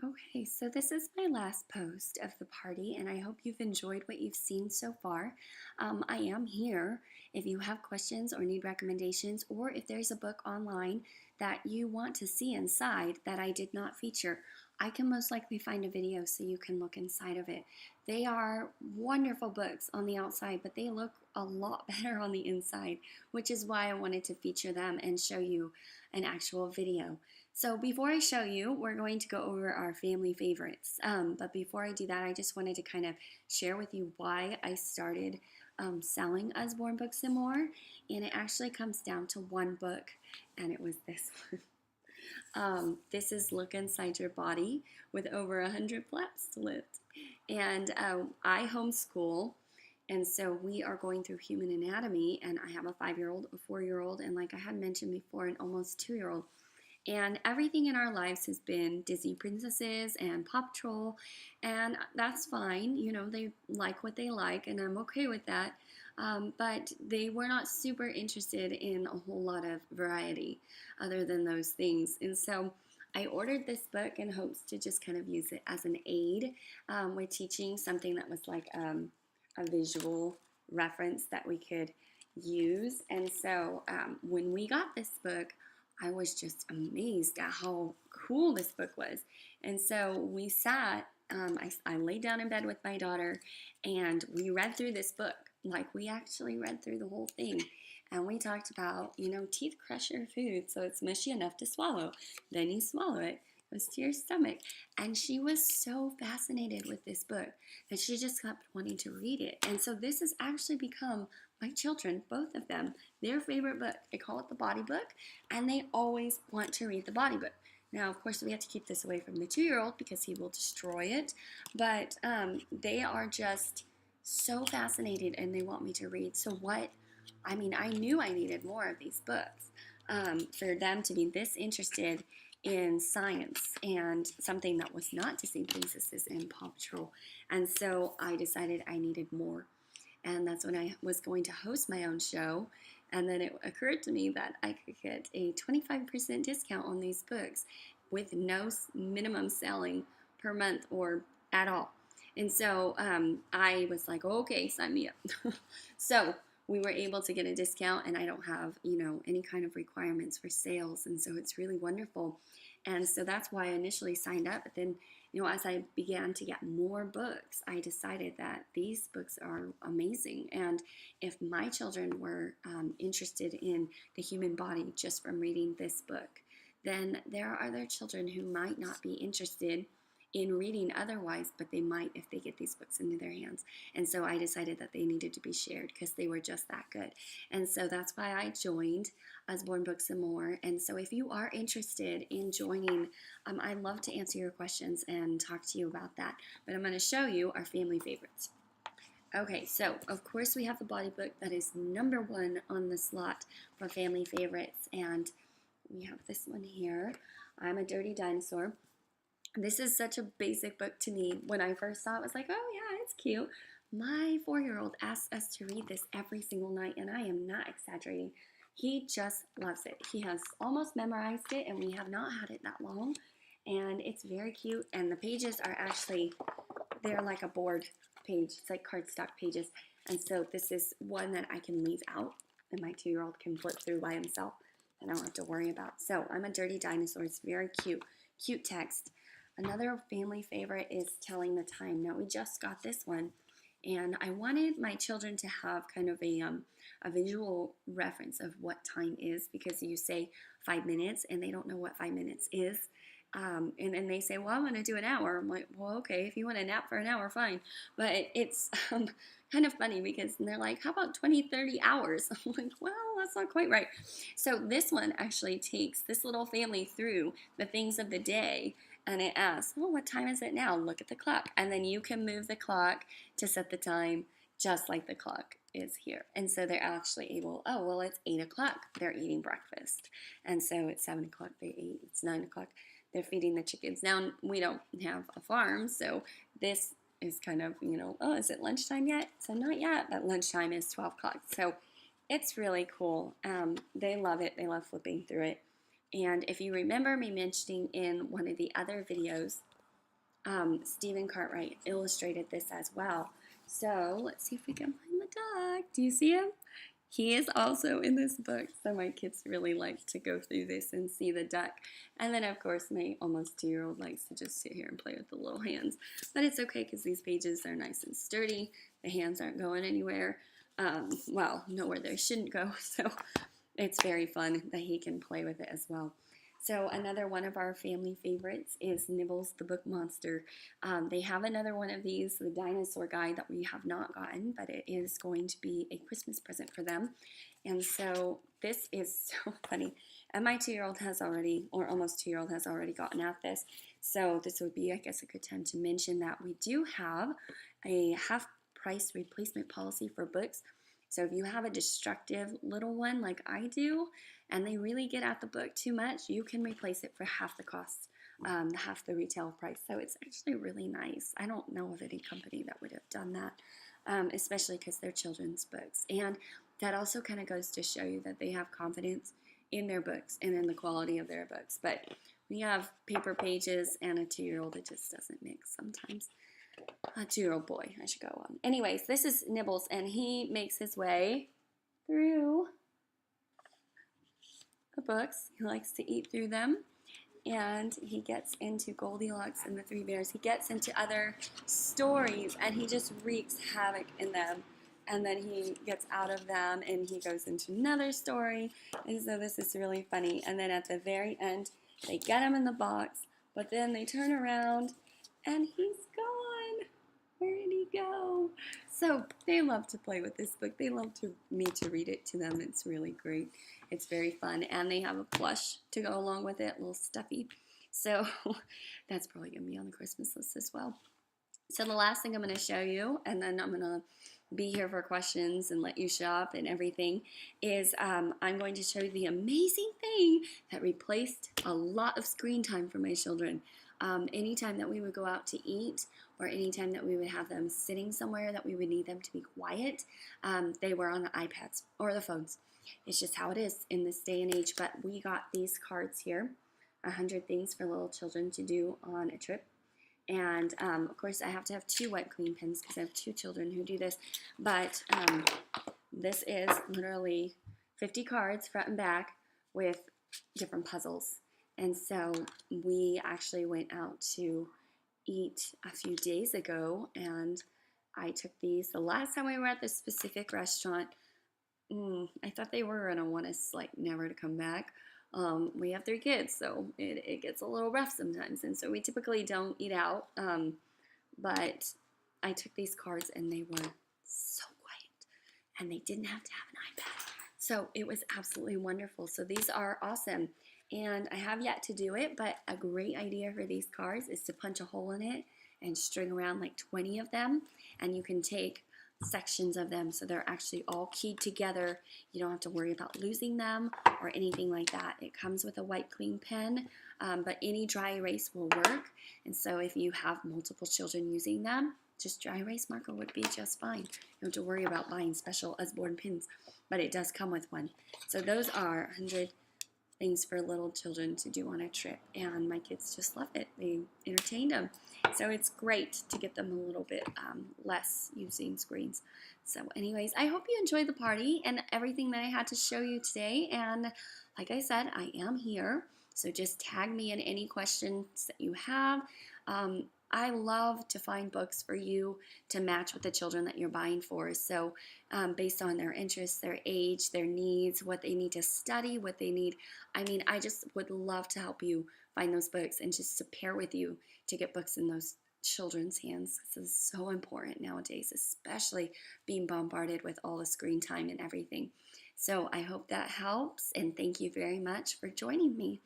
Okay, so this is my last post of the party, and I hope you've enjoyed what you've seen so far. I am here if you have questions or need recommendations, or if there's a book online that you want to see inside that I did not feature. I can most likely find a video so you can look inside of it. They are wonderful books on the outside, but they look a lot better on the inside, which is why I wanted to feature them and show you an actual video. So before I show you, we're going to go over our family favorites. But before I do that, I just wanted to kind of share with you why I started selling Usborne Books and More. And it actually comes down to one book, and it was this one. This is Look Inside Your Body with over 100 flaps to lift. And I homeschool, and so we are going through human anatomy, and I have a 5-year-old, a 4-year-old, and like I had mentioned before, an almost 2-year-old. And everything in our lives has been Disney princesses and Paw Patrol, and that's fine. You know, they like what they like, and I'm okay with that. But they were not super interested in a whole lot of variety other than those things. And so I ordered this book in hopes to just kind of use it as an aid with teaching something that was like a visual reference that we could use. And so when we got this book, I was just amazed at how cool this book was. And so we sat, I laid down in bed with my daughter, and we read through this book. Like, we actually read through the whole thing. And we talked about, teeth crush your food so it's mushy enough to swallow. Then you swallow it, goes to your stomach. And she was so fascinated with this book that she just kept wanting to read it. And so this has actually become my children, both of them, their favorite book. They call it the Body Book, and they always want to read the Body Book. Now, of course, we have to keep this away from the 2-year-old because he will destroy it, but they are just so fascinated and they want me to read. So I knew I needed more of these books for them to be this interested in science and something that was not Disney princesses and Paw Patrol. And so I decided I needed more. And that's when I was going to host my own show. And then it occurred to me that I could get a 25% discount on these books with no minimum selling per month or at all. And so I was like, okay, sign me up. So we were able to get a discount, and I don't have, any kind of requirements for sales. And so it's really wonderful. And so that's why I initially signed up. But then, as I began to get more books, I decided that these books are amazing. And if my children were interested in the human body just from reading this book, then there are other children who might not be interested in reading otherwise, but they might if they get these books into their hands. And so I decided that they needed to be shared because they were just that good. And so that's why I joined Usborne Books and More. And so if you are interested in joining, I'd love to answer your questions and talk to you about that. But I'm going to show you our family favorites. Okay, so of course we have the Body Book that is number 1 on the slot for family favorites. And we have this one here, I'm a Dirty Dinosaur. This is such a basic book to me. When I first saw it, I was like, oh yeah, it's cute. My 4-year-old asks us to read this every single night, and I am not exaggerating. He just loves it. He has almost memorized it, and we have not had it that long. And it's very cute, and the pages are actually, they're like a board page. It's like cardstock pages. And so this is one that I can leave out, and my 2-year-old can flip through by himself, and I don't have to worry about. So I'm a Dirty Dinosaur. It's very cute. Cute text. Another family favorite is Telling the Time. Now, we just got this one, and I wanted my children to have kind of a visual reference of what time is, because you say 5 minutes, and they don't know what 5 minutes is. And then they say, well, I'm going to do an hour. I'm like, well, okay, if you want to nap for an hour, fine. But it's kind of funny because they're like, how about 20, 30 hours? I'm like, well, that's not quite right. So this one actually takes this little family through the things of the day, and it asks, oh, what time is it now? Look at the clock. And then you can move the clock to set the time just like the clock is here. And so they're actually able, oh, well, it's 8 o'clock. They're eating breakfast. And so it's 7 o'clock. They ate. It's 9 o'clock. They're feeding the chickens. Now, we don't have a farm, so this is kind of, oh, is it lunchtime yet? So not yet, but lunchtime is 12 o'clock. So it's really cool. They love it. They love flipping through it. And if you remember me mentioning in one of the other videos Stephen Cartwright illustrated this as well. So let's see if we can find the duck. Do you see him? He is also in this book, so my kids really like to go through this and see the duck. And then, of course, my almost 2-year-old likes to just sit here and play with the little hands. But it's okay because these pages are nice and sturdy. The hands aren't going anywhere. Well, nowhere they shouldn't go. So it's very fun that he can play with it as well. So another one of our family favorites is Nibbles the Book Monster. They have another one of these, the dinosaur guy, that we have not gotten, but it is going to be a Christmas present for them. And so this is so funny. And my 2-year-old has already, or almost 2-year-old has already gotten at this. So this would be, I guess, a good time to mention that we do have a half-price replacement policy for books. So if you have a destructive little one like I do, and they really get at the book too much, you can replace it for half the cost, half the retail price. So it's actually really nice. I don't know of any company that would have done that, especially because they're children's books. And that also kind of goes to show you that they have confidence in their books and in the quality of their books. But we have paper pages and a 2-year-old, it just doesn't mix sometimes. A 2-year-old boy, I should go on. Anyways, this is Nibbles, and he makes his way through the books. He likes to eat through them, and he gets into Goldilocks and the Three Bears. He gets into other stories, and he just wreaks havoc in them. And then he gets out of them, and he goes into another story. And so this is really funny. And then at the very end, they get him in the box, but then they turn around, and he's gone. Where did he go? So they love to play with this book. They love me to read it to them. It's really great. It's very fun. And they have a plush to go along with it, a little stuffy. So that's probably going to be on the Christmas list as well. So the last thing I'm going to show you, and then I'm going to be here for questions and let you shop and everything, is I'm going to show you the amazing thing that replaced a lot of screen time for my children. Anytime that we would go out to eat, or anytime that we would have them sitting somewhere that we would need them to be quiet, they were on the iPads or the phones. It's just how it is in this day and age. But we got these cards here, 100 things for little children to do on a trip. And of course, I have to have 2 wet clean pens because I have 2 children who do this. But this is literally 50 cards front and back with different puzzles. And so we actually went out to eat a few days ago, and I took these. The last time we were at this specific restaurant, I thought they were going to want us like never to come back. We have 3 kids, so it gets a little rough sometimes, and so we typically don't eat out, but I took these cards, and they were so quiet, and they didn't have to have an iPad, so it was absolutely wonderful. So these are awesome, and I have yet to do it, but a great idea for these cards is to punch a hole in it and string around like 20 of them, and you can take sections of them so they're actually all keyed together. You don't have to worry about losing them or anything like that. It comes with a white clean pen, but any dry erase will work. And so if you have multiple children using them, just dry erase marker would be just fine. You don't have to worry about buying special Usborne pens, but it does come with one. So those are 100 things for little children to do on a trip, and my kids just love it. They entertained them. So it's great to get them a little bit less using screens. So anyways, I hope you enjoyed the party and everything that I had to show you today. And like I said, I am here. So just tag me in any questions that you have. I love to find books for you to match with the children that you're buying for. So based on their interests, their age, their needs, what they need to study, what they need. I mean, I just would love to help you find those books and just to pair with you to get books in those children's hands. This is so important nowadays, especially being bombarded with all the screen time and everything. So I hope that helps, and thank you very much for joining me.